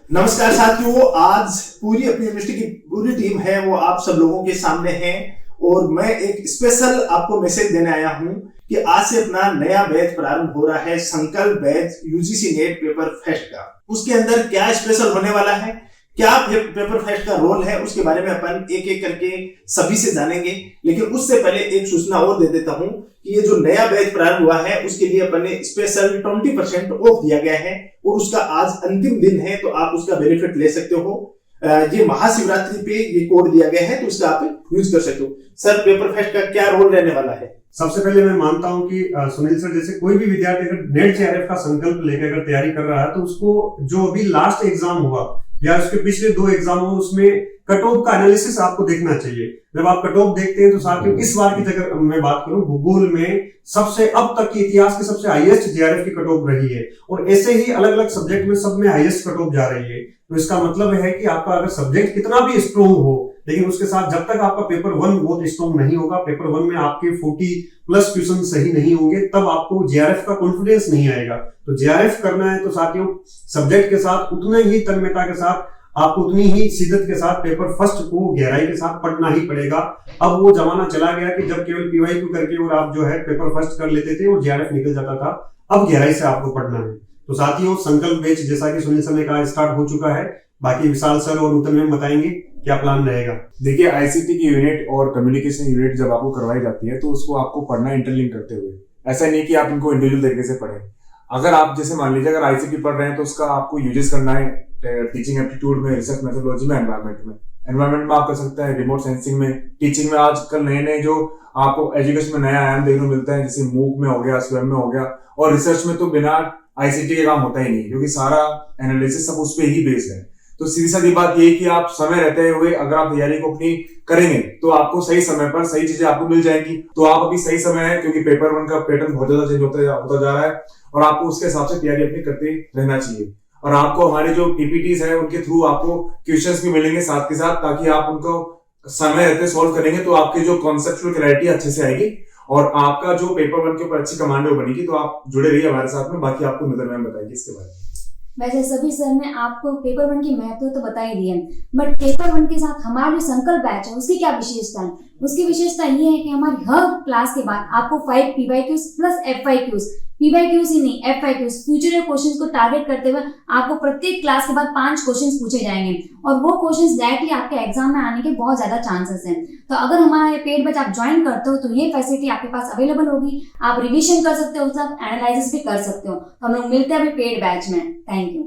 नमस्कार साथियों, आज पूरी अपनी यूनिवर्सिटी की पूरी टीम है वो आप सब लोगों के सामने है और मैं एक स्पेशल आपको मैसेज देने आया हूं कि आज से अपना नया बैच प्रारंभ हो रहा है, संकल्प batch UGC net paper fest का। उसके अंदर क्या स्पेशल होने वाला है, क्या पेपर फेस्ट का रोल है, उसके बारे में अपन एक एक करके सभी से जानेंगे। लेकिन उससे पहले एक सूचना और दे देता हूं कि ये जो नया बैच प्रारंभ हुआ है उसके लिए अपन ने स्पेशल 20% ऑफ दिया गया है और उसका आज अंतिम दिन है, तो आप उसका बेनिफिट ले सकते हो। ये महाशिवरात्रि पे ये कोड दिया गया है, तो उसका आप यूज कर सकते हो। सर, पेपर फेस्ट का क्या रोल रहने वाला है? सबसे पहले मैं मानता हूं कि सुनील सर जैसे कोई भी विद्यार्थी अगर नेट जेआरएफ का संकल्प लेकर अगर तैयारी कर रहा है तो उसको जो अभी लास्ट एग्जाम हुआ या उसके पिछले 2 एग्जाम हो उसमें कट ऑफ का एनालिसिस आपको देखना चाहिए। जब आप कट ऑफ देखते हैं तो साथियों इस बार की अगर मैं बात करूं भूगोल में सबसे अब तक के इतिहास की सबसे हाईएस्ट जेआरएफ की कट ऑफ रही है और ऐसे ही अलग अलग सब्जेक्ट में सब में हाईएस्ट कट ऑफ जा रही है। तो इसका मतलब है कि आपका अगर सब्जेक्ट कितना भी स्ट्रॉन्ग हो लेकिन उसके साथ जब तक आपका पेपर 1 बहुत स्ट्रॉन्ग नहीं होगा, पेपर 1 में आपके 40+ क्वेश्चन सही नहीं होंगे, तब आपको जेआरएफ का कॉन्फिडेंस नहीं आएगा। तो जेआरएफ करना है तो साथियों सब्जेक्ट के साथ उतने ही तन्मयता के साथ आपको उतनी ही शिद्दत के साथ पेपर फर्स्ट को गहराई के साथ पढ़ना ही पड़ेगा। अब वो जमाना चला गया कि जब केवल पीवाईक्यू करके और आप जो है पेपर फर्स्ट कर लेते थे और जेआरएफ निकल जाता था। अब गहराई से आपको पढ़ना है। तो साथियों संकल्प बैच जैसा कि सुनील सर ने कहा स्टार्ट हो चुका है। बाकी विशाल सर और नूतन मैम बताएंगे क्या प्लान रहेगा। देखिए, आईसीटी की यूनिट और कम्युनिकेशन यूनिट जब आपको करवाई जाती है तो उसको आपको पढ़ना इंटरलिंक करते हुए, ऐसा नहीं कि आप इनको इंडिविजुअल तरीके से पढ़ें। अगर आप जैसे मान लीजिए अगर आईसीटी पढ़ रहे हैं तो उसका आपको यूजेस करना है टीचिंग एप्टीट्यूड में, रिसर्च मेथोडोलॉजी में, एनवायरमेंट में आप कर सकते हैं, रिमोट सेंसिंग में, टीचिंग में आजकल नए जो आपको एजुकेशन में नया आयाम देखने को मिलता है जैसे मूक में हो गया, स्वयं में हो गया। और रिसर्च में तो बिना आईसीटी के काम होता ही नहीं क्योंकि सारा एनालिसिस सब उस पर ही बेस्ड है। तो सीधी सादी बात ये कि आप समय रहते हुए अगर आप तैयारी को अपनी करेंगे तो आपको सही समय पर सही चीजें आपको मिल जाएंगी। तो आप अभी सही समय है क्योंकि पेपर 1 का पैटर्न बहुत ज्यादा चेंज होता जा रहा है और आपको उसके हिसाब से तैयारी अपनी करते रहना चाहिए। और आपको हमारे जो पीपीटीज है उनके थ्रू आपको क्वेश्चंस भी मिलेंगे साथ के साथ, ताकि आप उनको समय रहते सॉल्व करेंगे तो आपकी जो कॉन्सेप्चुअल क्लैरिटी अच्छे से आएगी और आपका जो पेपर 1 के ऊपर अच्छी कमांड बनेगी। तो आप जुड़े रहिए हमारे साथ में। बाकी आपको नजर मैम बताएगी इसके बारे में। वैसे सभी सर ने आपको पेपर 1 की महत्व तो बता ही दी है, बट पेपर 1 के साथ हमारा जो संकल्प बैच है उसकी क्या विशेषता है? उसकी विशेषता ये है कि हमारी हर क्लास के बाद आपको 5 पीवाईक्यूज प्लस एफआईक्यूज, पीवाईक्यूज ही नहीं एफआईक्यूज, फ्यूचर क्वेश्चंस को टारगेट करते हुए आपको प्रत्येक क्लास के बाद 5 क्वेश्चंस पूछे जाएंगे और वो क्वेश्चंस डायरेक्टली आपके एग्जाम में आने के बहुत ज्यादा चांसेस हैं। तो अगर हमारा ये पेड बैच आप ज्वाइन करते हो तो ये फैसिलिटी आपके पास अवेलेबल होगी। आप रिविजन कर सकते हो, सब एनालिसिस भी कर सकते हो। तो हम लोग मिलते हैं अभी पेड बैच में। Thank you.